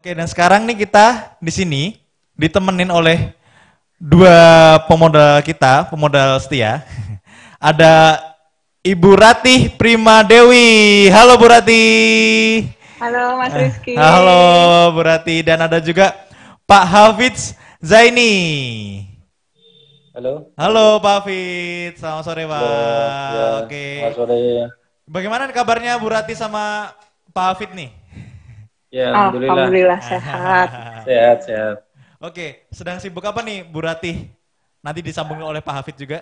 Oke, dan sekarang nih kita di sini ditemenin oleh dua pemodal kita, pemodal setia. Ada Ibu Ratih Prima Dewi. Halo Bu Ratih. Halo Mas Rizky. Halo Bu Ratih, dan ada juga Pak Hafidz Zaini. Halo, Mas Halo Rizky. Pak Hafidz, selamat sore Halo, ya, Pak. Oke. selamat sore. Bagaimana kabarnya Bu Ratih sama Pak Hafidz nih? Ya, alhamdulillah. Alhamdulillah sehat. Sehat, sehat. Oke, sedang sibuk apa nih Bu Ratih? Nanti disambungin oleh Pak Hafid juga.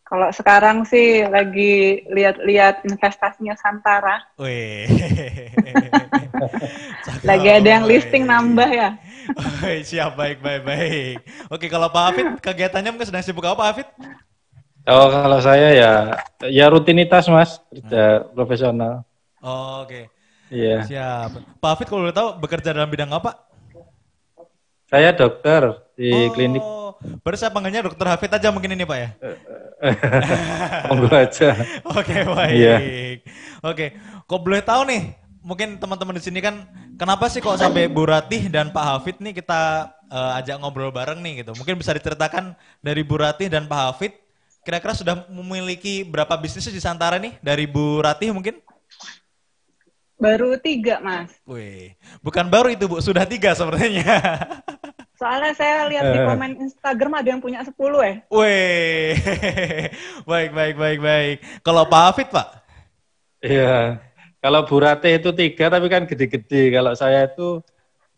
Kalau sekarang sih lagi lihat-lihat investasinya Santara. Wih. Lagi ada yang listing nambah ya. Wih, siap, baik, baik, baik. Oke, kalau Pak Hafid, kegiatannya mungkin sedang sibuk apa Pak Hafid? Oh, kalau saya ya rutinitas Mas, kerja profesional. Oh, oke, Iya. siap. Pak Hafid kalau boleh tahu bekerja dalam bidang apa? Saya dokter di klinik. Oh, baru saya panggilnya Dokter Hafid aja mungkin ini Pak ya? Monggo aja. Oke, Iya. baik. Oke, kok boleh tahu nih, mungkin teman-teman di sini kan, kenapa sih kok sampai Bu Ratih dan Pak Hafid nih kita ajak ngobrol bareng nih gitu. Mungkin bisa diceritakan dari Bu Ratih dan Pak Hafid, kira-kira sudah memiliki berapa bisnis di Santara nih dari Bu Ratih mungkin? Baru 3 Mas. Wih, bukan baru itu Bu, sudah 3 sepertinya. Soalnya saya lihat di komen Instagram ada yang punya 10 ya. Wih, baik, baik, baik, baik. Kalau Pak Hafid Pak? Iya. Kalau Bu Ratih itu 3 tapi kan gede-gede. Kalau saya itu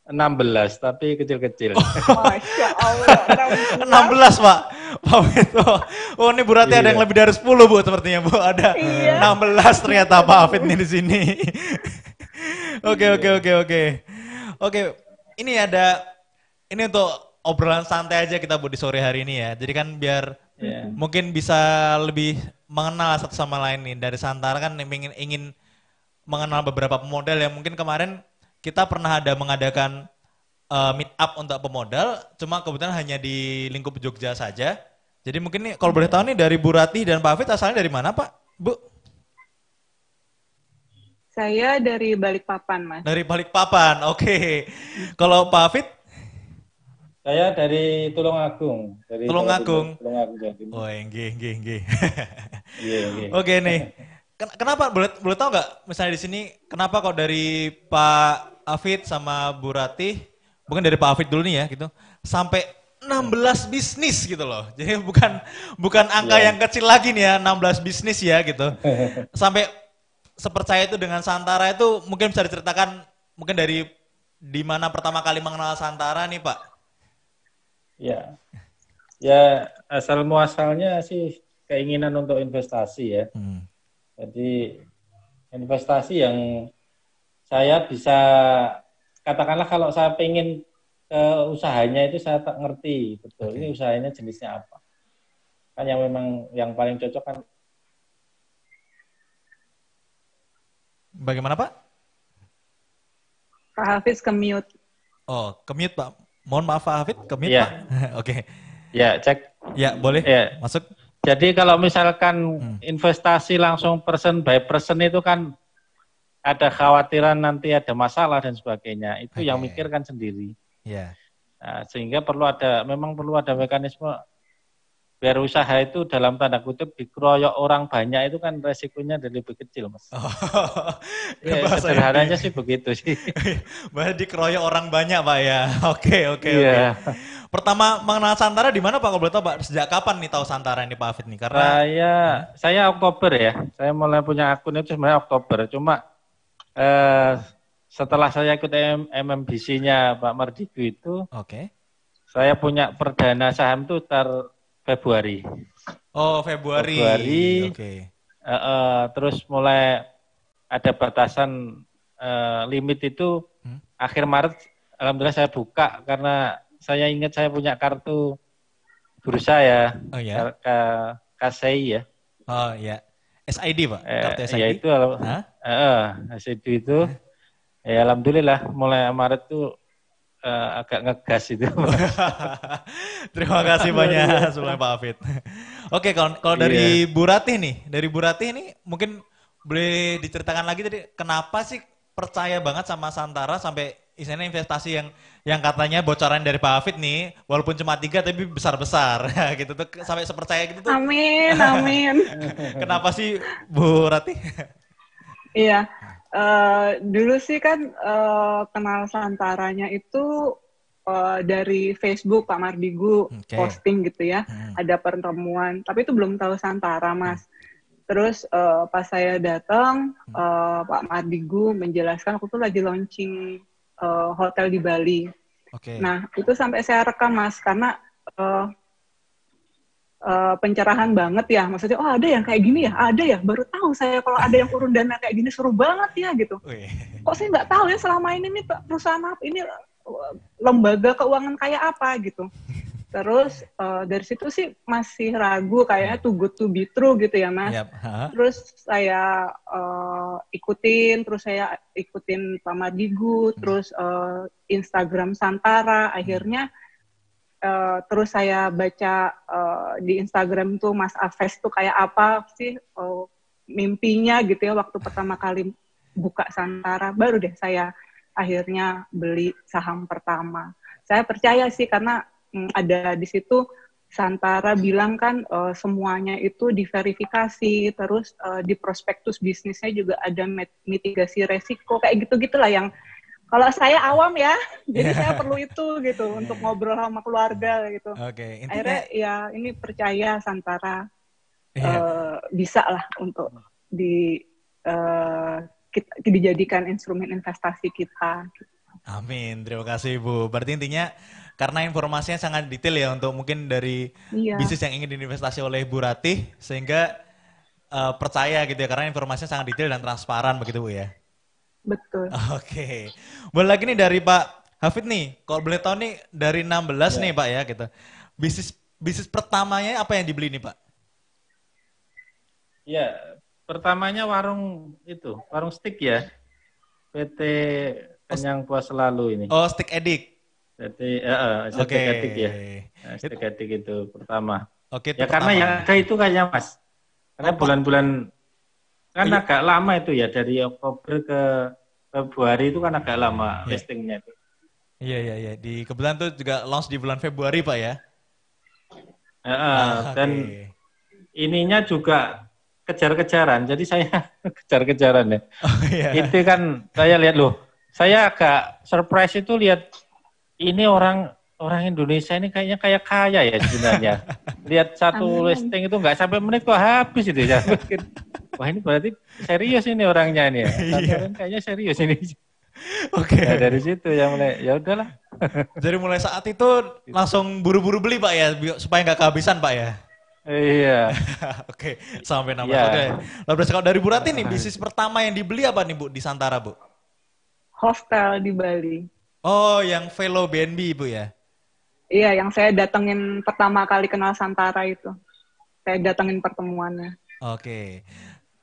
16 tapi kecil-kecil. Masya Allah. 16 Pak. Pak itu. Oh ini Bu Ratih ada yang Iya. lebih dari 10 Bu sepertinya Bu. Ada Iya. 16 ternyata Pak Hafid nih di sini. Oke, Iya. oke, oke, oke. Oke, ini ada, ini untuk obrolan santai aja kita Bu di sore hari ini ya. Jadi kan biar Iya. mungkin bisa lebih mengenal satu sama lain nih. Dari Santara kan ingin mengenal beberapa pemodal yang mungkin kemarin kita pernah ada mengadakan meet up untuk pemodal, cuma kebetulan hanya di lingkup Jogja saja. Jadi mungkin nih kalau boleh tahu nih dari Bu Ratih dan Pak Hafid asalnya dari mana Pak? Bu? Saya dari Balikpapan Mas. Dari Balikpapan, oke. Kalau Pak Hafid? Saya dari Tulungagung, dari Jawa Tulungagung. Timur, Tulungagung Jawa Timur. Oh, nggih, nggih, nggih. Iya, iya. Oke nih. Kenapa boleh tahu nggak misalnya di sini kenapa kok dari Pak Hafid sama Bu Ratih, bukan dari Pak Hafid dulu nih ya gitu, sampai 16 bisnis gitu loh. Jadi bukan angka Iya. yang kecil lagi nih ya, 16 bisnis ya gitu. Sampai sepercaya itu dengan Santara itu mungkin bisa diceritakan mungkin dari di mana pertama kali mengenal Santara nih Pak? Ya, ya asal muasalnya sih keinginan untuk investasi ya. Jadi investasi yang saya bisa katakanlah kalau saya pengen ke usahanya itu saya tak ngerti betul. Oke. Ini usahanya jenisnya apa? Kan yang memang yang paling cocok kan. Bagaimana Pak? Pak Hafiz ke-mute. Oh, kemute Pak. Mohon maaf Pak Hafid, kemute Iya. Pak. Oke. Ya, cek. Ya, boleh. Ya. Masuk. Jadi kalau misalkan investasi langsung person by person itu kan ada khawatiran nanti ada masalah dan sebagainya. Itu yang Oke. mikirkan sendiri. Ya. Nah, sehingga memang perlu ada mekanisme biar usaha itu dalam tanda kutip dikeroyok orang banyak itu kan resikonya lebih kecil, Mas. Oh, Ya, bahasa sederhananya ini. sih begitu sih. Bahasa dikeroyok orang banyak Pak ya. Oke, oke, oke. Iya. Pertama mengenal Santara di mana Pak kalau boleh tahu Pak? Sejak kapan nih tahu Santara ini Pak Hafid nih? Karena Saya Oktober ya. Saya mulai punya akun itu sebenarnya Oktober. Cuma setelah saya ikut MMBC-nya Pak Mardigu itu, oke. saya punya perdana saham itu Februari. Oh, Februari. Oke. Terus mulai ada batasan limit itu akhir Maret. Alhamdulillah saya buka karena saya ingat saya punya kartu bursa ya, Oh ya. KSI ya. Oh ya. SID Pak, kartu SID. Ya itu SID itu. Ya alhamdulillah mulai Maret tuh agak ngegas itu. Terima kasih banyak sebelumnya Pak Hafid. Oke, kalau dari Bu Ratih nih, mungkin boleh diceritakan lagi tadi kenapa sih percaya banget sama Santara sampai istilahnya investasi yang katanya bocoran dari Pak Hafid nih, walaupun cuma 3 tapi besar-besar gitu tuh sampai sepercaya gitu tuh. Amin, amin. Kenapa sih Bu Rati? Iya, dulu sih kan kenal Santaranya itu dari Facebook Pak Mardigu posting gitu ya, ada pertemuan, tapi itu belum tahu Santara Mas. Terus pas saya datang, Pak Mardigu menjelaskan aku tuh lagi launching hotel di Bali. Nah itu sampai saya rekam Mas, karena pencerahan banget ya, maksudnya oh ada yang kayak gini ya, ada ya, baru tahu saya kalau ada yang urun dana kayak gini, seru banget ya gitu. Kok saya nggak tahu ya selama ini nih perusahaan apa ini, lembaga keuangan kayak apa gitu. Terus dari situ sih masih ragu kayaknya too good to be true gitu ya Mas. Terus saya ikutin Pak Mardigu, terus Instagram Santara, akhirnya terus saya baca di Instagram tuh Mas Aves tuh kayak apa sih mimpinya gitu ya waktu pertama kali buka Santara, baru deh saya akhirnya beli saham pertama. Saya percaya sih karena ada di situ Santara bilang kan semuanya itu diverifikasi, terus di prospektus bisnisnya juga ada mitigasi resiko kayak gitu-gitulah yang kalau saya awam ya, jadi saya perlu itu gitu untuk ngobrol sama keluarga gitu. Intinya, akhirnya ya ini percaya Santara bisa lah untuk dijadikan instrumen investasi kita. Amin, terima kasih Bu. Berarti intinya karena informasinya sangat detail ya untuk mungkin dari bisnis yang ingin diinvestasi oleh Bu Ratih, sehingga percaya gitu ya karena informasinya sangat detail dan transparan begitu Bu ya. Betul. Oke. Boleh lagi nih dari Pak Hafid nih, kalau boleh tahu nih dari 16 nih Pak ya gitu. Bisnis pertamanya apa yang dibeli nih Pak? Ya, pertamanya warung steak ya. PT Kenyang Puas Selalu ini. Oh, Steak Edik. Jadi Steak Edik ya. Nah, Steak Edik itu pertama. Ya pertama. karena yang ada itu kayaknya Mas. Karena bulan-bulan kan agak lama itu ya, dari Oktober ke Februari itu kan agak lama listingnya itu. Iya. Kebetulan tuh juga launch di bulan Februari Pak ya. Dan ininya juga kejar-kejaran, jadi saya kejar-kejaran ya. Itu kan saya lihat loh, saya agak surprise itu lihat ini orang Indonesia ini kayaknya kayak kaya ya sebenarnya. Lihat satu listing itu nggak sampai menit kok habis itu ya. Wah ini berarti serius ini orangnya ini ya. Kayaknya serius ini. Nah, dari situ ya mulai ya udahlah. Jadi mulai saat itu langsung buru-buru beli Pak ya supaya nggak kehabisan Pak ya. Iya. Sampai 16. Lalu kalau dari Bu Ratih nih bisnis pertama yang dibeli apa nih Bu di Santara Bu? Hostel di Bali. Oh, yang Velo BNB Bu ya? Iya, yang saya datengin pertama kali kenal Santara itu. Saya datengin pertemuannya.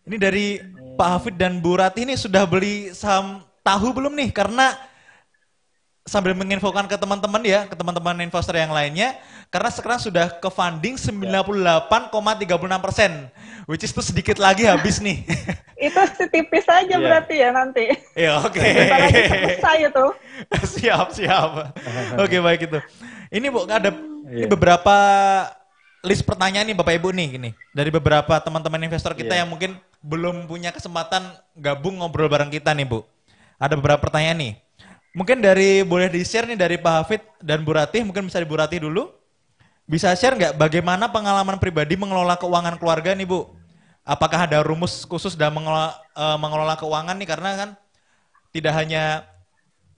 Ini dari Pak Hafid dan Bu Ratih ini sudah beli saham tahu belum nih? Karena sambil menginfokan ke teman-teman ya, ke teman-teman investor yang lainnya, karena sekarang sudah ke funding 98,36%, which is itu sedikit lagi habis nih. Itu setipis aja berarti ya nanti. Iya, Bentar lagi selesai itu. Siap. Baik itu. Ini Bu, ada ini beberapa list pertanyaan nih Bapak Ibu nih gini. Dari beberapa teman-teman investor kita yang mungkin belum punya kesempatan gabung ngobrol bareng kita nih Bu. Ada beberapa pertanyaan nih. Mungkin boleh di-share nih dari Pak Hafid dan Bu Ratih, mungkin bisa di Bu Ratih dulu. Bisa share nggak bagaimana pengalaman pribadi mengelola keuangan keluarga nih Bu? Apakah ada rumus khusus dalam mengelola keuangan nih? Karena kan tidak hanya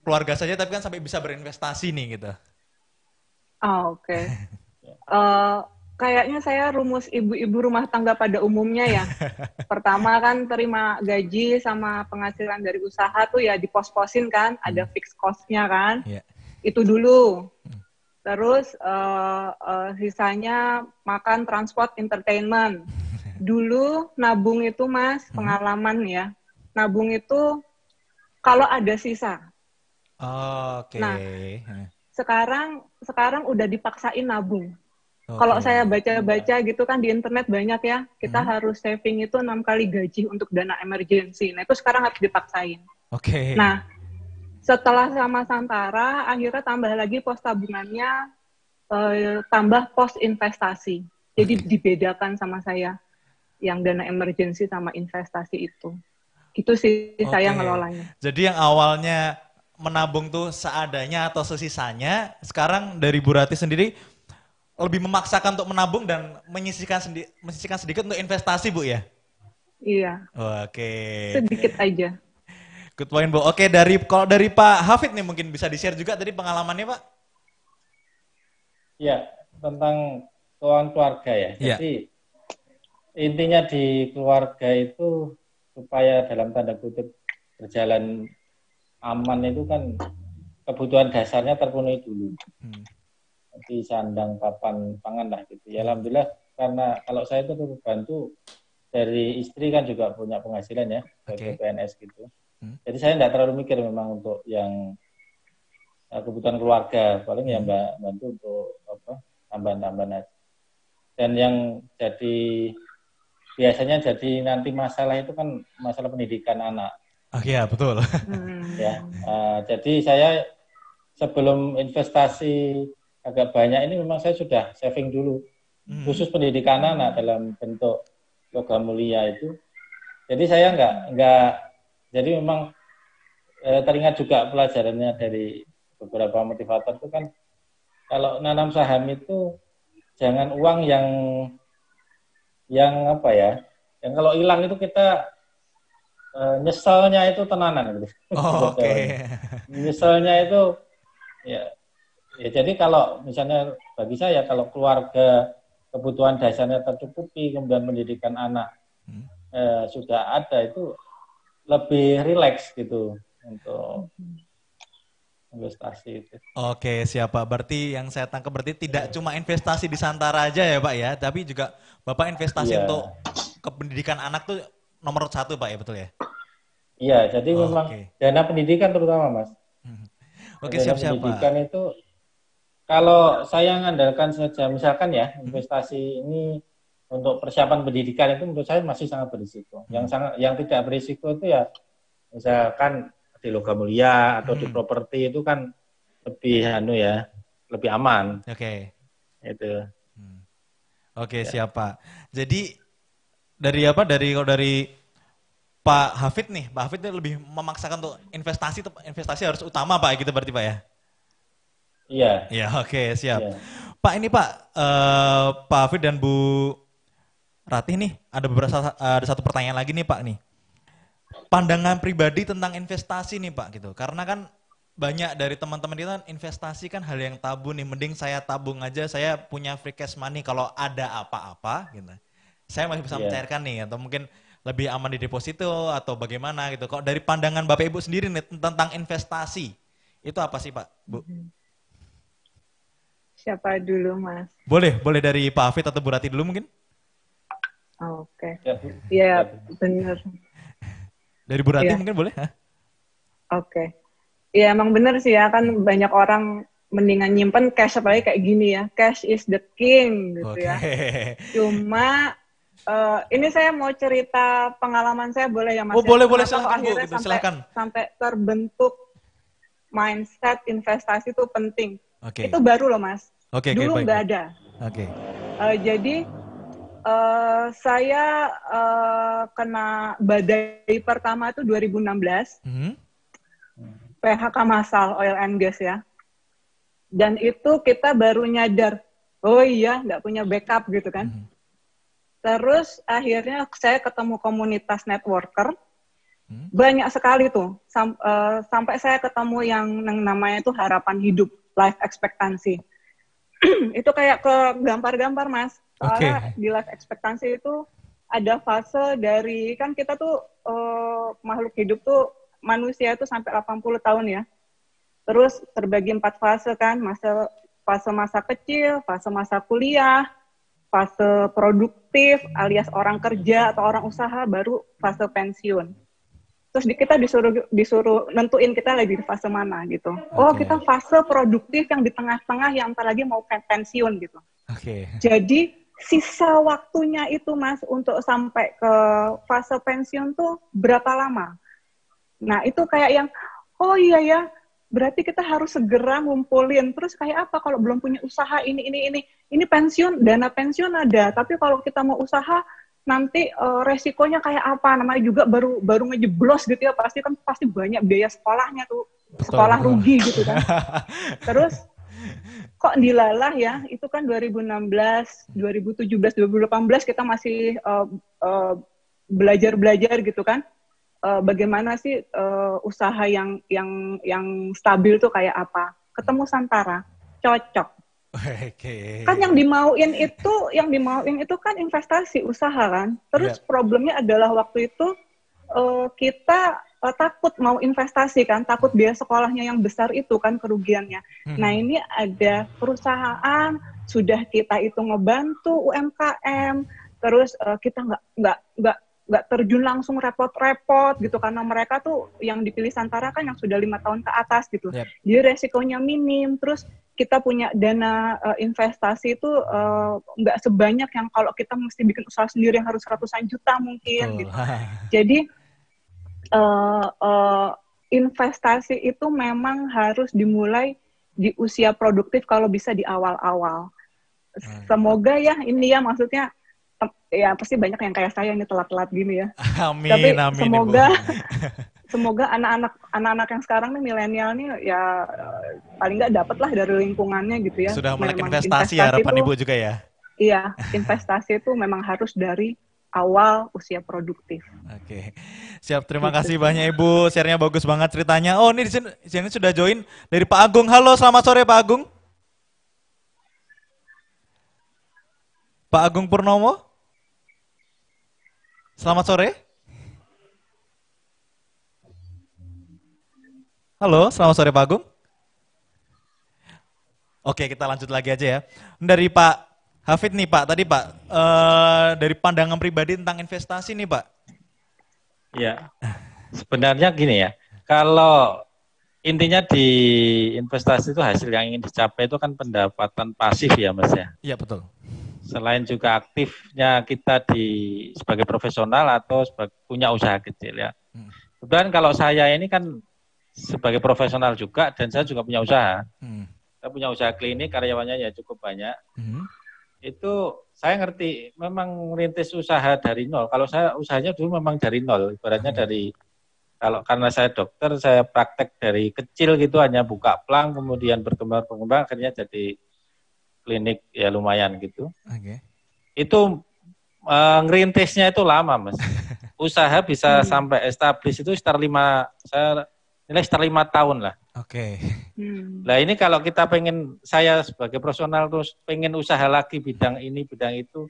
keluarga saja, tapi kan sampai bisa berinvestasi nih gitu. Kayaknya saya rumus ibu-ibu rumah tangga pada umumnya ya. Pertama kan terima gaji sama penghasilan dari usaha tuh ya dipos-posin kan, ada fixed cost-nya kan. Itu dulu. Terus sisanya makan, transport, entertainment. Dulu nabung itu Mas, pengalaman ya. Nabung itu kalau ada sisa. Nah, sekarang udah dipaksain nabung. Kalau saya baca-baca gitu kan di internet banyak ya, kita harus saving itu 6 kali gaji untuk dana emergency. Nah itu sekarang harus dipaksain. Oke. Nah, setelah sama Santara, akhirnya tambah lagi pos tabungannya, tambah pos investasi. Jadi dibedakan sama saya, yang dana emergency sama investasi itu. Gitu sih saya ngelolanya. Jadi yang awalnya menabung tuh seadanya atau sesisanya, sekarang dari Bu Rati sendiri lebih memaksakan untuk menabung dan menyisihkan sedikit untuk investasi, Bu ya? Iya. Oke. Sedikit aja. Good point, Bu. Oke, kalau dari Pak Hafid nih mungkin bisa di-share juga tadi pengalamannya, Pak? Ya, tentang keuangan keluarga ya. Ya. Jadi intinya di keluarga itu supaya dalam tanda kutip berjalan aman itu kan kebutuhan dasarnya terpenuhi dulu. Jadi sandang, papan, pangan lah gitu. Ya alhamdulillah karena kalau saya itu terbantu dari istri kan juga punya penghasilan ya, sebagai PNS gitu. Jadi saya tidak terlalu mikir memang untuk yang kebutuhan keluarga, paling ya bantu untuk tambahan-tambahan aja. Dan yang biasanya jadi nanti masalah itu kan masalah pendidikan anak. Iya, betul. Ya, jadi saya sebelum investasi agak banyak ini memang saya sudah saving dulu, khusus pendidikan anak dalam bentuk logam mulia itu. Jadi saya jadi memang teringat juga pelajarannya dari beberapa motivator itu kan kalau nanam saham itu jangan uang yang apa ya, yang kalau hilang itu kita nyeselnya itu tenanan gitu. Nyeselnya itu ya jadi kalau misalnya bagi saya kalau keluarga kebutuhan dasarnya tercukupi kemudian pendidikan anak sudah ada itu lebih rileks gitu untuk investasi itu. Oke, siap Pak. Berarti yang saya tangkap berarti tidak cuma investasi di Santara aja ya Pak ya, tapi juga Bapak investasi untuk kependidikan anak tuh nomor 1 Pak ya, betul ya? Iya, jadi memang dana pendidikan terutama Mas. Oke, siap-siap Pak. Pendidikan itu kalau saya mengandalkan saja misalkan ya investasi ini untuk persiapan pendidikan itu menurut saya masih sangat berisiko. Yang tidak berisiko itu ya misalkan di logam mulia atau di properti itu kan lebih lebih aman. Oke. Itu. Oke, siap Pak. Jadi dari Pak Hafid nih, Pak Hafid lebih memaksakan untuk investasi harus utama Pak gitu berarti Pak ya? Iya. Ya, oke, siap. Iya. Pak ini Pak Hafid dan Bu Ratih nih ada satu pertanyaan lagi nih Pak nih. Pandangan pribadi tentang investasi nih Pak gitu. Karena kan banyak dari teman-teman kita investasi kan hal yang tabu nih. Mending saya tabung aja, saya punya free cash money kalau ada apa-apa gitu. Saya masih bisa mencairkan nih atau mungkin lebih aman di deposito atau bagaimana gitu. Kok dari pandangan Bapak Ibu sendiri nih tentang investasi itu apa sih Pak, Bu? Siapa dulu Mas? Boleh dari Pak Hafid atau Bu Rati dulu mungkin? Oke. Ya benar. Dari Bu Rati mungkin boleh? Oke. Ya emang benar sih ya, kan banyak orang mendingan nyimpen cash, apalagi kayak gini ya. Cash is the king gitu ya. Cuma ini saya mau cerita pengalaman saya, boleh ya Mas? Oh boleh, silakan Bu, gitu, silakan. Sampai terbentuk mindset investasi itu penting. Okay. Itu baru loh Mas. Dulu nggak ada. Oke. Jadi saya kena badai pertama itu 2016, PHK massal oil and gas ya. Dan itu kita baru nyadar, oh iya nggak punya backup gitu kan. Terus akhirnya saya ketemu komunitas networker, banyak sekali tuh, sampai saya ketemu yang namanya itu harapan hidup, life expectancy. Itu kayak ke gampar-gampar Mas. Soalnya di life expectancy itu ada fase dari, kan kita tuh makhluk hidup tuh manusia itu sampai 80 tahun ya. Terus terbagi 4 fase kan, fase masa kecil, fase masa kuliah, fase produktif alias orang kerja atau orang usaha, baru fase pensiun. Terus kita disuruh nentuin kita lagi di fase mana gitu. Oh kita fase produktif yang di tengah-tengah yang ntar lagi mau pensiun gitu. Jadi sisa waktunya itu Mas untuk sampai ke fase pensiun tuh berapa lama? Nah itu kayak yang, oh iya ya, berarti kita harus segera ngumpulin. Terus kayak apa kalau belum punya usaha ini pensiun, dana pensiun ada. Tapi kalau kita mau usaha nanti resikonya kayak apa? Namanya juga baru ngejeblos gitu ya, pasti banyak biaya sekolahnya tuh, sekolah rugi gitu kan. Terus kok dilalah ya, itu kan 2016, 2017, 2018 kita masih belajar gitu kan. Bagaimana sih usaha yang stabil tuh kayak apa? Ketemu Santara, cocok. Kan yang dimauin itu kan investasi usaha kan. Terus problemnya adalah waktu itu kita takut mau investasi kan, takut biaya sekolahnya yang besar itu kan kerugiannya. Nah ini ada perusahaan sudah kita itu ngebantu UMKM, terus kita nggak terjun langsung repot-repot gitu karena mereka tuh yang dipilih Santara kan yang sudah 5 tahun ke atas gitu. Jadi resikonya minim, terus kita punya dana investasi itu nggak sebanyak yang kalau kita mesti bikin usaha sendiri yang harus ratusan juta mungkin gitu. Jadi investasi itu memang harus dimulai di usia produktif kalau bisa di awal-awal. Semoga ya ini ya maksudnya ya pasti banyak yang kayak saya ini telat-telat gini ya. Amin, tapi amin, semoga anak-anak yang sekarang nih milenial nih ya paling nggak dapat lah dari lingkungannya gitu ya. Sudah melek investasi ya harapan Ibu juga ya. Iya, investasi itu memang harus dari awal usia produktif. Oke, siap. Terima kasih banyak Ibu, share-nya bagus banget ceritanya. Oh ini di sini sudah join dari Pak Agung. Halo, selamat sore Pak Agung. Pak Agung Purnomo. Selamat sore. Halo, selamat sore Pak Agung. Oke, kita lanjut lagi aja ya. Dari Pak Hafid nih Pak, tadi Pak, dari pandangan pribadi tentang investasi nih Pak. Ya, sebenarnya gini ya, kalau intinya di investasi itu hasil yang ingin dicapai itu kan pendapatan pasif ya Mas ya. Iya betul. Selain juga aktifnya kita sebagai profesional atau punya usaha kecil ya. Kemudian kalau saya ini kan sebagai profesional juga dan saya juga punya usaha. Saya punya usaha klinik, karyawannya ya cukup banyak. Itu saya ngerti memang merintis usaha dari nol. Kalau saya usahanya dulu memang dari nol, ibaratnya karena saya dokter, saya praktek dari kecil gitu, hanya buka plang, kemudian berkembang akhirnya jadi klinik ya lumayan gitu. Itu ngerintisnya itu lama Mas. Usaha bisa sampai establish itu sekitar 5 tahun lah. Nah ini kalau kita saya sebagai profesional terus pengen usaha lagi bidang ini, bidang itu,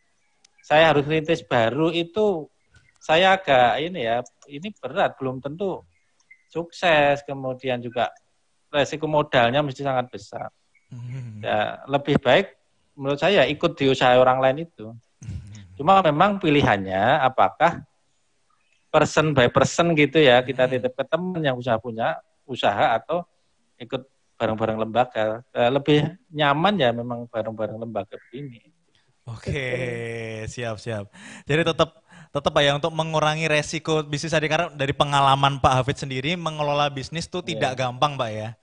saya harus rintis baru itu, saya agak ini berat, belum tentu sukses, kemudian juga resiko modalnya mesti sangat besar. Ya, lebih baik menurut saya ikut di usaha orang lain itu. Cuma memang pilihannya apakah person by person gitu ya, kita titip ke teman yang punya usaha atau ikut bareng-bareng lembaga. Lebih nyaman ya memang bareng-bareng lembaga begini. Oke, siap. Jadi tetap Pak ya untuk mengurangi resiko bisnis tadi, karena dari pengalaman Pak Hafid sendiri mengelola bisnis tuh tidak gampang Pak ya.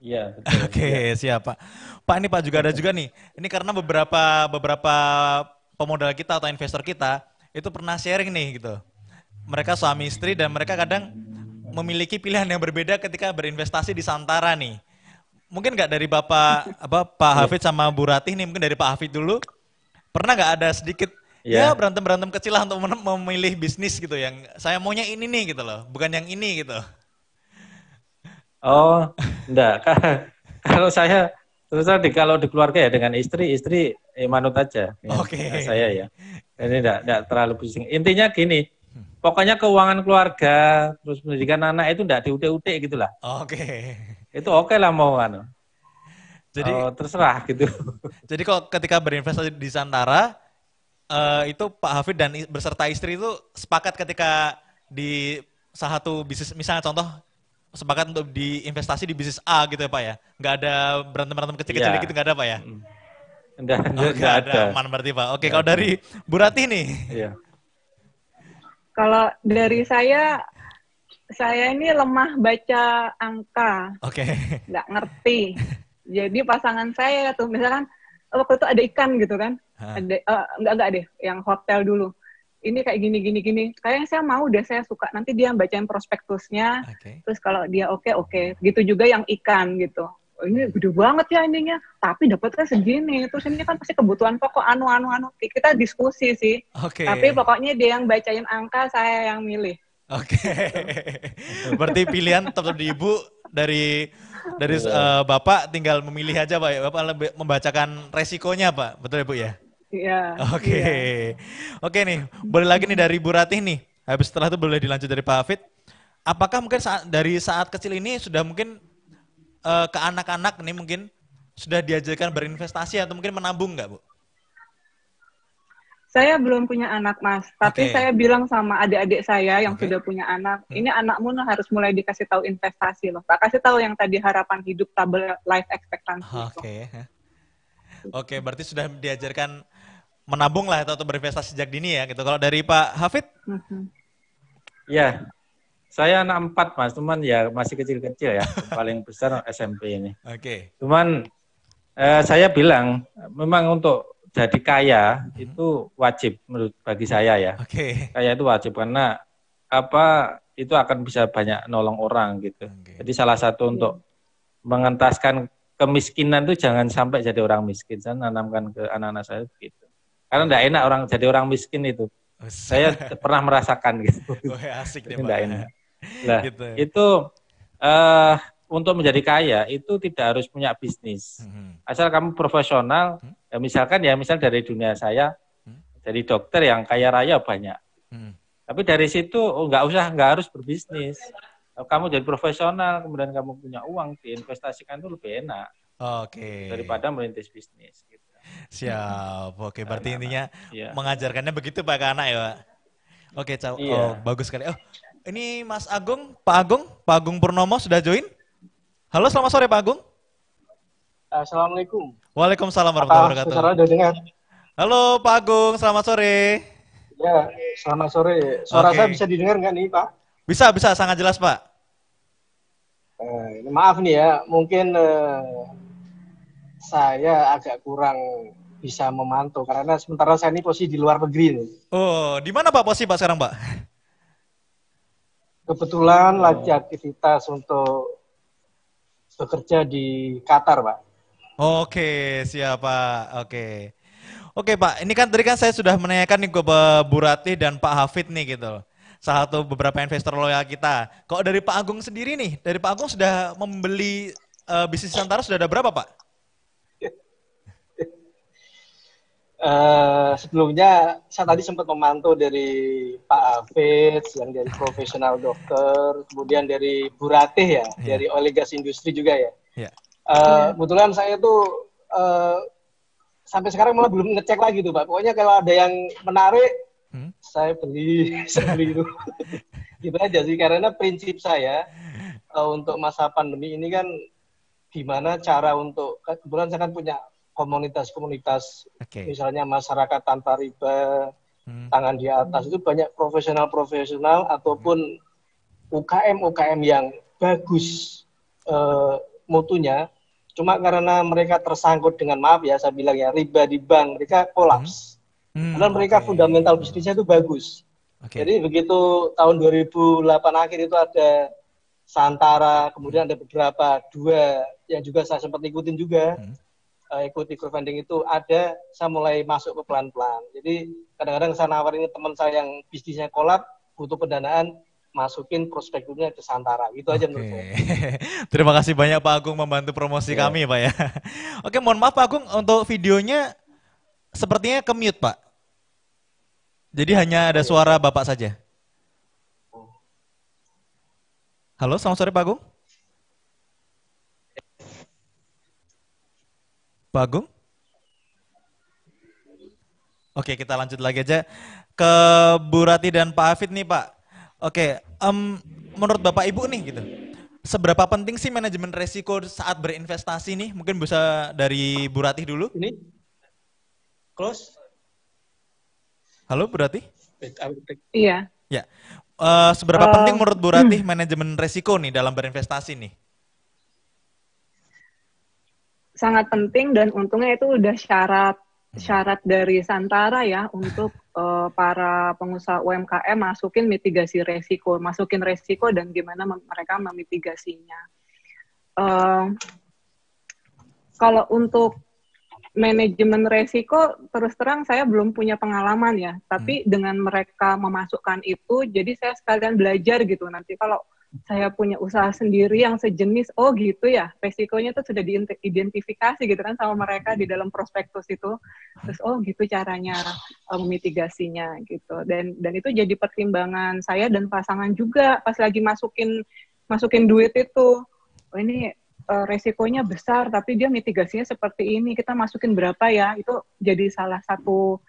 Iya, betul. Oke, siap Pak. Pak ini Pak juga ada juga nih. Ini karena beberapa pemodal kita atau investor kita itu pernah sharing nih gitu. Mereka suami istri dan mereka kadang memiliki pilihan yang berbeda ketika berinvestasi di Santara nih. Mungkin nggak dari Pak Hafid sama Bu Ratih nih, mungkin dari Pak Hafid dulu. Pernah nggak ada sedikit ya berantem ketih lah untuk memilih bisnis gitu yang saya maunya ini nih gitu loh, bukan yang ini gitu. Oh, enggak. Kalau saya terus tadi kalau di keluarga ya dengan istri manut aja. Saya ya. Ini enggak terlalu pusing. Intinya gini, pokoknya keuangan keluarga, terus pendidikan anak itu enggak diutek-utek gitulah. Itu oke lah mau kan. Jadi terserah gitu. Jadi kok ketika berinvestasi di Santara itu Pak Hafid dan beserta istri itu sepakat ketika di salah satu bisnis, misalnya contoh sepakat untuk diinvestasi di bisnis A gitu ya Pak ya? Nggak ada berantem kecil-kecil gitu, nggak ada Pak ya? Nggak ada, aman berarti Pak. Oke, kalau dari Bu Ratih nih? Kalau dari saya Saya ini lemah baca angka. Oke. Nggak ngerti. Jadi pasangan saya tuh, misalkan waktu itu ada ikan gitu kan. Ada, enggak deh, yang hotel dulu. Ini kayak gini. Kayaknya saya mau deh, saya suka. Nanti dia bacain prospektusnya. Terus kalau dia oke. Gitu juga yang ikan gitu. Oh, ini gede banget ya ininya, tapi dapatnya segini. Terus ini kan pasti kebutuhan pokok anu. Kita diskusi sih. Tapi pokoknya dia yang bacain angka, saya yang milih. Oke. Berarti pilihan tetap di Ibu dari Bapak tinggal memilih aja Pak ya. Bapak lebih membacakan resikonya Pak. Betul ya Bu ya? Iya. Oke. Iya. Oke nih, boleh lagi nih dari Bu Ratih nih. Habis setelah itu boleh dilanjut dari Pak Hafid. Apakah mungkin dari saat kecil ini sudah mungkin ke anak-anak nih mungkin sudah diajarkan berinvestasi atau mungkin menabung nggak Bu? Saya belum punya anak Mas, tapi saya bilang sama adik-adik saya yang sudah punya anak, ini anakmu harus mulai dikasih tahu investasi loh. Tak kasih tahu yang tadi harapan hidup, tabel life expectancy. Oke, berarti sudah diajarkan menabung lah atau berinvestasi sejak dini ya gitu. Kalau dari Pak Hafid? Ya, saya anak 4 Mas, cuman ya masih kecil-kecil ya. Paling besar SMP ini. Cuman saya bilang memang untuk jadi kaya itu wajib menurut bagi saya ya. Kaya itu wajib karena itu akan bisa banyak nolong orang gitu. Jadi salah satu untuk mengentaskan kemiskinan itu jangan sampai jadi orang miskin. Saya nanamkan ke anak-anak saya begitu. Karena enggak enak orang jadi orang miskin itu. Saya pernah merasakan gitu. Asik deh, enggak enak. Nah, itu untuk menjadi kaya itu tidak harus punya bisnis. Asal kamu profesional, ya misal dari dunia saya, dari dokter yang kaya raya banyak. Tapi dari situ nggak harus berbisnis. Kamu jadi profesional, kemudian kamu punya uang, diinvestasikan itu lebih enak. Daripada merintis bisnis. Gitu. Siap. Oke, berarti intinya mengajarkannya begitu Pak ke anak ya Pak? Oke, bagus sekali. Oh, ini Mas Agung, Pak Agung Purnomo sudah join? Halo, selamat sore Pak Agung. Assalamualaikum. Waalaikumsalam warahmatullahi wabarakatuh. Suara udah dengar. Halo Pak Agung, selamat sore. Ya, selamat sore. Suara saya bisa didengar nggak nih Pak? Bisa, sangat jelas Pak. Maaf nih ya, mungkin saya agak kurang bisa memantau karena sementara saya ini posisi di luar negeri nih. Oh, di mana Pak posisi Pak sekarang Pak? Kebetulan lagi aktivitas untuk bekerja di Qatar Pak. Oke, siap Pak. Oke Pak, ini kan tadi kan saya sudah menanyakan nih ke Bu Ratih dan Pak Hafid nih gitu. Salah satu beberapa investor loyal kita. Kok dari Pak Agung sendiri nih, dari Pak Agung sudah membeli bisnis Santara sudah ada berapa Pak? Sebelumnya saya tadi sempat memantau dari Pak Hafid yang dari profesional dokter, kemudian dari Bu Ratih ya, dari oil gas industri juga ya. Kebetulan saya tuh sampai sekarang malah belum ngecek lagi tuh Pak. Pokoknya kalau ada yang menarik, saya beli itu. Gitu aja sih, karena prinsip saya untuk masa pandemi ini kan gimana cara untuk, kebetulan saya kan punya komunitas-komunitas, misalnya masyarakat tanpa riba, tangan di atas, itu banyak profesional-profesional ataupun UKM yang bagus mutunya, cuma karena mereka tersangkut dengan, maaf ya saya bilang ya, riba di bank, mereka kolaps. Karena mereka fundamental bisnisnya itu bagus. Jadi begitu tahun 2008 akhir itu ada Santara, kemudian ada beberapa, 2 yang juga saya sempat ikutin juga, equity crowdfunding itu ada, saya mulai masuk ke pelan-pelan. Jadi kadang-kadang saya nawarin teman saya yang bisnisnya kolap, butuh pendanaan, masukin prospektusnya ke Santara. Gitu aja menurut saya. Terima kasih banyak Pak Agung membantu promosi kami Pak ya. Oke, mohon maaf Pak Agung, untuk videonya sepertinya ke-mute Pak. Jadi hanya ada suara Bapak saja. Halo, selamat sore Pak Agung. Pak Agung? Oke, kita lanjut lagi aja ke Bu Ratih dan Pak Hafid nih Pak. Oke, menurut Bapak Ibu nih gitu, seberapa penting sih manajemen resiko saat berinvestasi nih? Mungkin bisa dari Bu Ratih dulu. Ini close. Halo Bu Ratih? Iya. Ya, seberapa penting menurut Bu Ratih manajemen resiko nih dalam berinvestasi nih? Sangat penting, dan untungnya itu udah syarat dari Santara ya untuk para pengusaha UMKM masukin mitigasi resiko, dan gimana mereka memitigasinya. Kalau untuk manajemen resiko, terus terang saya belum punya pengalaman ya, tapi dengan mereka memasukkan itu, jadi saya sekalian belajar gitu. Nanti kalau saya punya usaha sendiri yang sejenis, oh gitu ya, resikonya tuh sudah diidentifikasi gitu kan sama mereka di dalam prospektus itu. Terus oh gitu caranya memitigasinya gitu. Dan itu jadi pertimbangan saya dan pasangan juga pas lagi masukin duit itu. Oh ini resikonya besar, tapi dia mitigasinya seperti ini. Kita masukin berapa ya? Itu jadi salah satu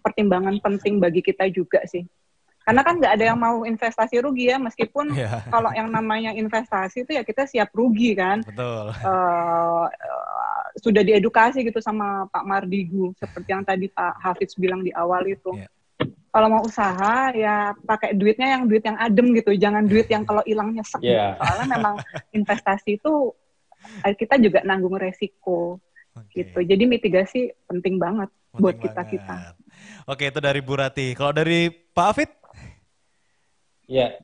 pertimbangan penting bagi kita juga sih. Karena kan nggak ada yang mau investasi rugi ya, meskipun kalau yang namanya investasi itu ya kita siap rugi kan. Betul. Sudah diedukasi gitu sama Pak Mardigu, seperti yang tadi Pak Hafiz bilang di awal itu. Kalau mau usaha ya pakai duit yang adem gitu, jangan duit yang kalau hilangnya sek. Soalnya memang investasi itu kita juga nanggung resiko gitu. Jadi mitigasi penting banget buat kita. Oke, itu dari Bu Ratih. Kalau dari Pak Hafid? Ya,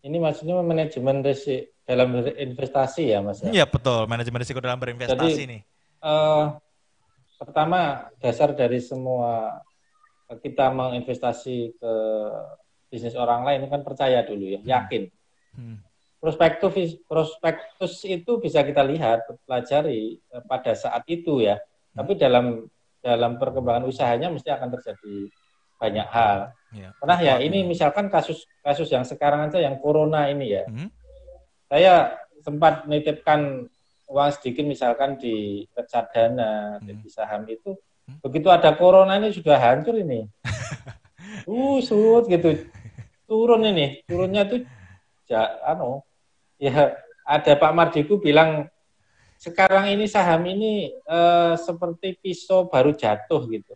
ini maksudnya manajemen risiko dalam investasi ya, Mas? Iya, betul. Manajemen risiko dalam berinvestasi. Jadi, nih. Pertama, dasar dari semua kita menginvestasi ke bisnis orang lain kan percaya dulu ya, yakin. Prospektus itu bisa kita lihat, pelajari pada saat itu ya. Tapi dalam perkembangan usahanya mesti akan terjadi banyak hal. Karena ya ini misalkan kasus yang sekarang aja yang corona ini ya. Saya sempat nitipkan uang sedikit misalkan di reksadana, di saham itu. Begitu ada corona ini sudah hancur ini. Surut gitu. Turunnya tuh ya ada Pak Mardigu bilang sekarang ini saham ini seperti pisau baru jatuh gitu.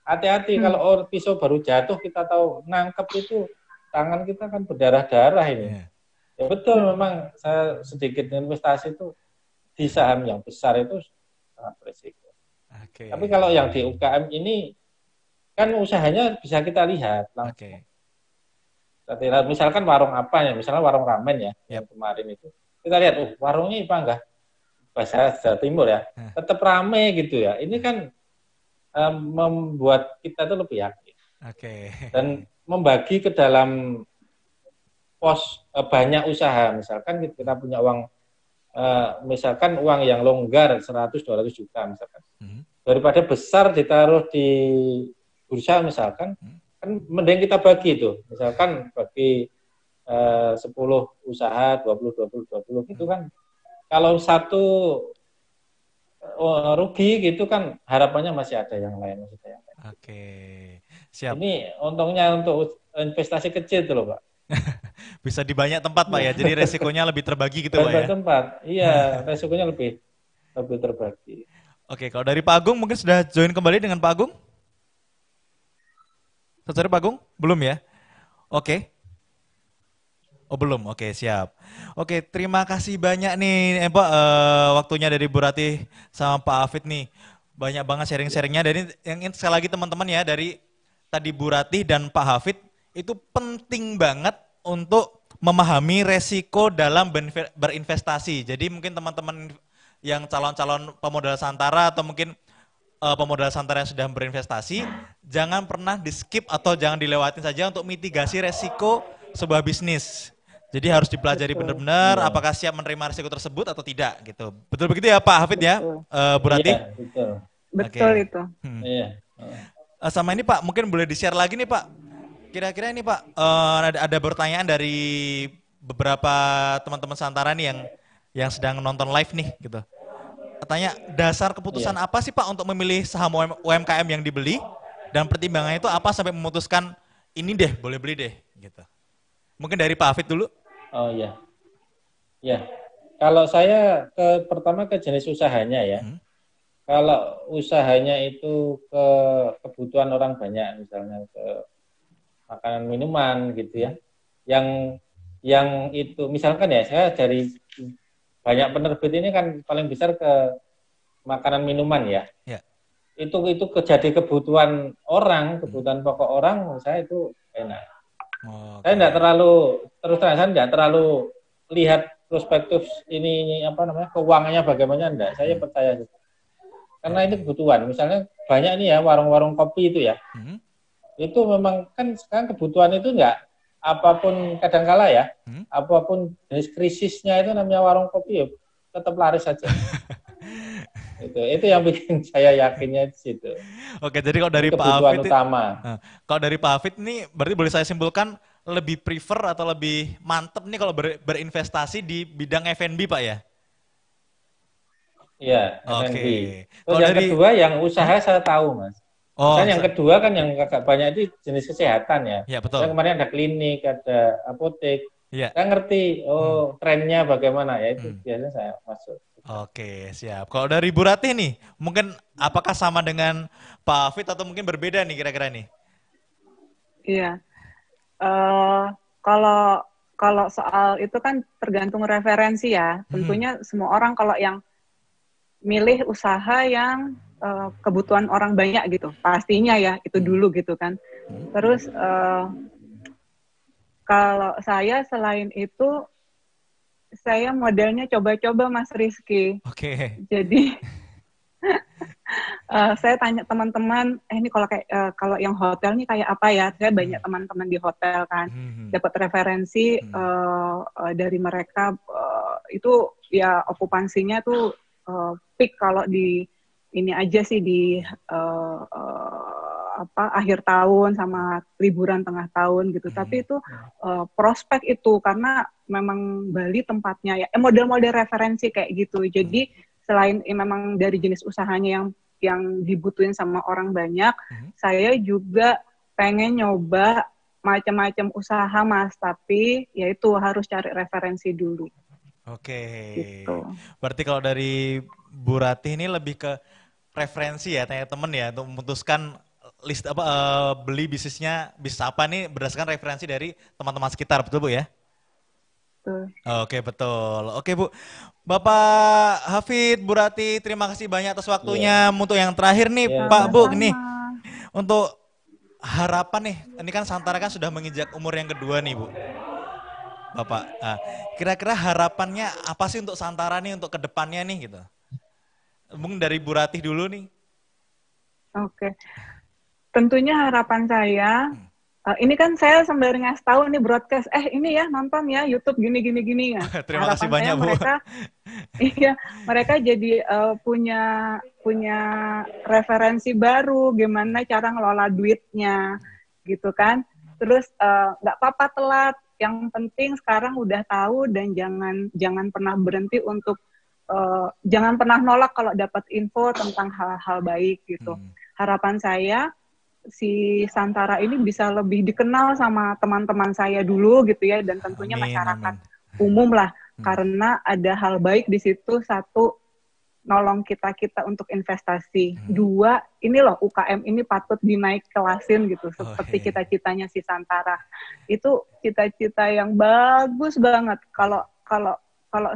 Hati-hati kalau pisau baru jatuh kita tahu nangkep itu tangan kita kan berdarah-darah ini. Ya betul, memang saya sedikit investasi itu di saham yang besar itu sangat berisiko. Tapi kalau yang di UKM ini kan usahanya bisa kita lihat langsung. Misalkan warung apa ya, misalnya warung ramen ya, yang kemarin itu kita lihat, warungnya enggak bahasa Jawa Timur ya, tetap rame gitu ya. Ini kan membuat kita tuh lebih yakin. Dan membagi ke dalam pos banyak usaha, misalkan kita punya uang, misalkan uang yang longgar 100-200 juta misalkan, daripada besar ditaruh di bursa misalkan, kan mending kita bagi itu, misalkan bagi 10 usaha 20 gitu kan. Kalau satu rugi gitu kan harapannya masih ada yang lain maksudnya. Siap. Ini untungnya untuk investasi kecil tuh loh, Pak. Bisa di banyak tempat, Pak ya. Jadi resikonya lebih terbagi gitu, Pak ya. Banyak tempat. Iya, resikonya lebih terbagi. Kalau dari Pak Agung mungkin sudah join kembali dengan Pak Agung? Sorry Pak Agung? Belum ya? Belum. Siap. Terima kasih banyak nih Pak waktunya dari Bu Ratih sama Pak Hafid nih. Banyak banget sharing-sharingnya. Dari yang sekali lagi teman-teman ya, dari tadi Bu Ratih dan Pak Hafid itu penting banget untuk memahami resiko dalam berinvestasi. Jadi mungkin teman-teman yang calon-calon pemodal Santara atau mungkin pemodal Santara yang sudah berinvestasi, jangan pernah di skip atau jangan dilewatin saja untuk mitigasi resiko sebuah bisnis. Jadi harus dipelajari benar-benar apakah siap menerima risiko tersebut atau tidak gitu. Betul begitu ya Pak Hafid ya, Bu Ratih? Iya, betul itu. Iya. Sama ini Pak, mungkin boleh di-share lagi nih Pak. Kira-kira ini Pak, ada pertanyaan dari beberapa teman-teman Santara nih yang sedang nonton live nih gitu. Tanya, dasar keputusan apa sih Pak untuk memilih saham UMKM yang dibeli, dan pertimbangannya itu apa sampai memutuskan ini deh, boleh beli deh gitu. Mungkin dari Pak Hafid dulu. Oh iya. Ya. Kalau saya pertama ke jenis usahanya ya. Kalau usahanya itu ke kebutuhan orang banyak, misalnya ke makanan minuman gitu ya, yang itu misalkan ya, saya dari banyak penerbit ini kan paling besar ke makanan minuman ya. Ya. Itu jadi kebutuhan orang, kebutuhan pokok orang, menurut saya itu enak. Saya tidak terlalu, terus terang saya tidak terlalu lihat prospektif ini apa namanya keuangannya bagaimana, enggak. Saya percaya karena ini kebutuhan. Misalnya banyak nih ya warung-warung kopi itu ya. Itu memang kan sekarang kebutuhan itu enggak, apapun kadangkala ya, apapun jenis krisisnya itu namanya warung kopi ya tetap laris saja. itu yang bikin saya yakinnya di situ. Oke, jadi kalau dari Pak Hafid kalau dari Pak Hafid ini berarti boleh saya simpulkan lebih prefer atau lebih mantep nih kalau berinvestasi di bidang F&B Pak ya? Iya, F&B. Terus yang kedua yang usaha saya tahu Mas. Kan yang kedua kan yang agak banyak itu jenis kesehatan ya. Iya betul. Saya kemarin ada klinik, ada apotek. Saya ngerti trennya bagaimana ya, itu biasanya saya masuk. Oke, siap. Kalau dari Bu Ratih nih, mungkin apakah sama dengan Pak Hafid atau mungkin berbeda nih kira-kira nih? Iya. Kalau soal itu kan tergantung referensi ya. Tentunya semua orang kalau yang milih usaha yang kebutuhan orang banyak gitu, pastinya ya itu dulu gitu kan. Terus kalau saya selain itu, saya modelnya coba-coba Mas Rizky. Oke. Jadi saya tanya teman-teman, ini kalau yang hotel nih kayak apa ya? Saya banyak teman-teman di hotel kan, dapat referensi dari mereka itu ya okupansinya tuh peak kalau di ini aja sih di akhir tahun sama liburan tengah tahun gitu. Tapi itu prospek itu karena memang Bali tempatnya ya model-model referensi kayak gitu. Jadi selain memang dari jenis usahanya yang dibutuhin sama orang banyak, saya juga pengen nyoba macam-macam usaha Mas, tapi ya itu harus cari referensi dulu. Oke. Gitu. Berarti kalau dari Bu Ratih ini lebih ke referensi ya, tanya temen ya untuk memutuskan list beli bisnis apa nih berdasarkan referensi dari teman-teman sekitar, betul Bu ya? Betul. Oke, betul. Oke Bu, Bapak Hafid, Bu Ratih, terima kasih banyak atas waktunya. Untuk yang terakhir nih Pak Bu, nih untuk harapan nih, ini kan Santara kan sudah menginjak umur yang kedua nih Bu, Bapak. Kira-kira harapannya apa sih untuk Santara nih untuk kedepannya nih gitu? Mungkin dari Bu Ratih dulu nih. Oke. Tentunya harapan saya, ini kan saya sembari ngasih tahu nih broadcast, ini ya nonton ya YouTube gini ya. Terima kasih banyak Bu. Mereka jadi punya referensi baru gimana cara ngelola duitnya, gitu kan. Terus nggak apa-apa telat, yang penting sekarang udah tahu dan jangan pernah berhenti untuk jangan pernah nolak kalau dapat info tentang hal-hal baik gitu. Harapan saya si Santara ini bisa lebih dikenal sama teman-teman saya dulu gitu ya, dan tentunya masyarakat umum lah, karena ada hal baik di situ. Satu, nolong kita untuk investasi. Dua, ini loh UKM ini patut dinaik kelasin gitu, seperti cita-citanya si Santara. Itu cita-cita yang bagus banget. Kalau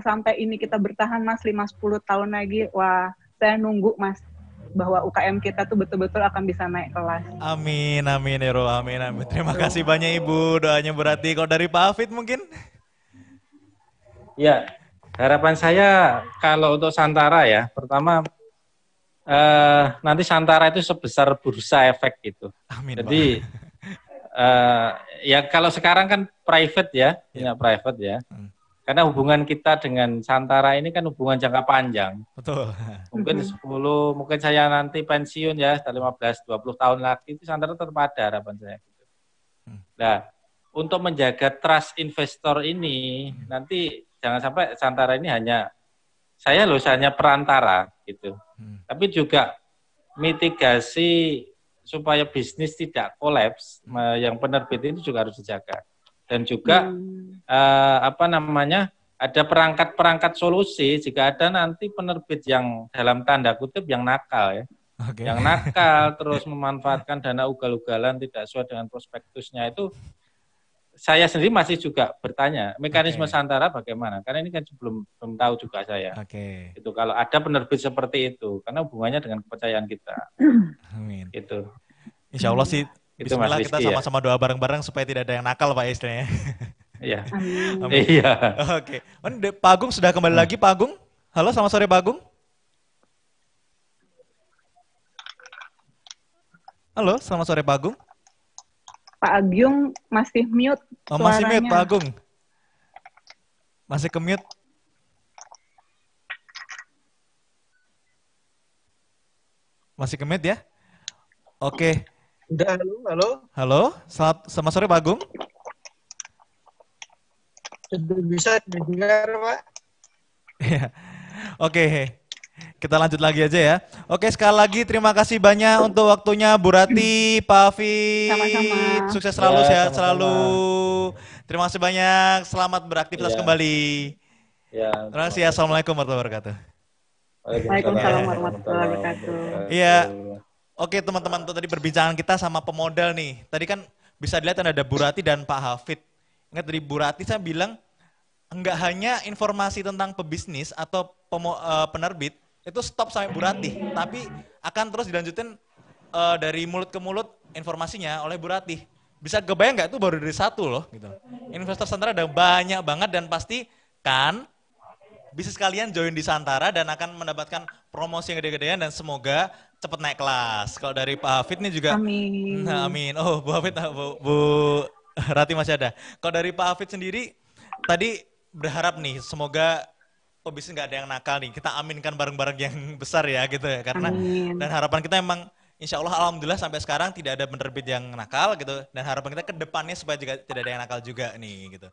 sampai ini kita bertahan Mas 5-10 tahun lagi, wah saya nunggu Mas bahwa UKM kita tuh betul-betul akan bisa naik kelas. Amin, Ero, amin. Terima kasih banyak Ibu, doanya berarti. Kalau dari Pak Hafid mungkin? Ya, harapan saya kalau untuk Santara ya, pertama nanti Santara itu sebesar bursa efek gitu. Amin. Jadi ya kalau sekarang kan private ya, private ya. Karena hubungan kita dengan Santara ini kan hubungan jangka panjang. Betul. Mungkin 10, mungkin saya nanti pensiun ya, setelah 15-20 tahun lagi, itu Santara tetap ada harapan saya. Nah, untuk menjaga trust investor ini, nanti jangan sampai Santara ini hanya perantara gitu. Tapi juga mitigasi supaya bisnis tidak kolaps, yang penerbit itu juga harus dijaga. Dan juga ada perangkat-perangkat solusi jika ada nanti penerbit yang dalam tanda kutip yang nakal ya, yang nakal terus memanfaatkan dana ugal-ugalan tidak sesuai dengan prospektusnya, itu saya sendiri masih juga bertanya mekanisme Santara bagaimana, karena ini kan belum tahu juga saya. Itu kalau ada penerbit seperti itu, karena hubungannya dengan kepercayaan kita. Amin. Itu. Insya Allah sih. Bismillah kita sama-sama doa bareng-bareng supaya tidak ada yang nakal Pak istilahnya. Iya. Iya. Oke. Pak Agung sudah kembali lagi, Pak Agung. Halo, selamat sore Pak Agung. Halo, selamat sore Pak Agung. Pak Agung masih mute suaranya. Oh, masih mute Pak Agung. Masih ke mute. Masih ke mute ya? Oke. Udah, halo. Halo, selamat sore Pak Agung. Bisa didengar Pak? Iya. Oke. Kita lanjut lagi aja ya. Oke, sekali lagi terima kasih banyak untuk waktunya Bu Rati, Pak Afid. Sama-sama. Sukses selalu, sehat selalu. Terima kasih banyak. Selamat beraktivitas kembali. Ya. Terima kasih. Assalamualaikum warahmatullahi wabarakatuh. Waalaikumsalam warahmatullahi wabarakatuh. Iya. Oke teman-teman, tadi perbincangan kita sama pemodal nih. Tadi kan bisa dilihat ada Bu Rati dan Pak Hafid. Ingat dari Bu Rati saya bilang, enggak hanya informasi tentang pebisnis atau penerbit, itu stop sampai Bu Rati, tapi akan terus dilanjutin dari mulut ke mulut informasinya oleh Bu Rati. Bisa kebayang nggak itu baru dari satu loh gitu. Investor Santara ada banyak banget dan pasti kan bisa sekalian join di Santara dan akan mendapatkan promosi yang gede-gedean dan semoga cepat naik kelas. Kalau dari Pak Hafid nih juga. Amin. Nah, amin. Oh Bu Hafid, Bu Rati masih ada. Kalau dari Pak Hafid sendiri tadi berharap nih semoga pebisnis nggak ada yang nakal nih, kita aminkan bareng-bareng yang besar ya gitu ya, karena dan harapan kita emang insya Allah alhamdulillah sampai sekarang tidak ada penerbit yang nakal gitu, dan harapan kita ke depannya supaya juga tidak ada yang nakal juga nih gitu.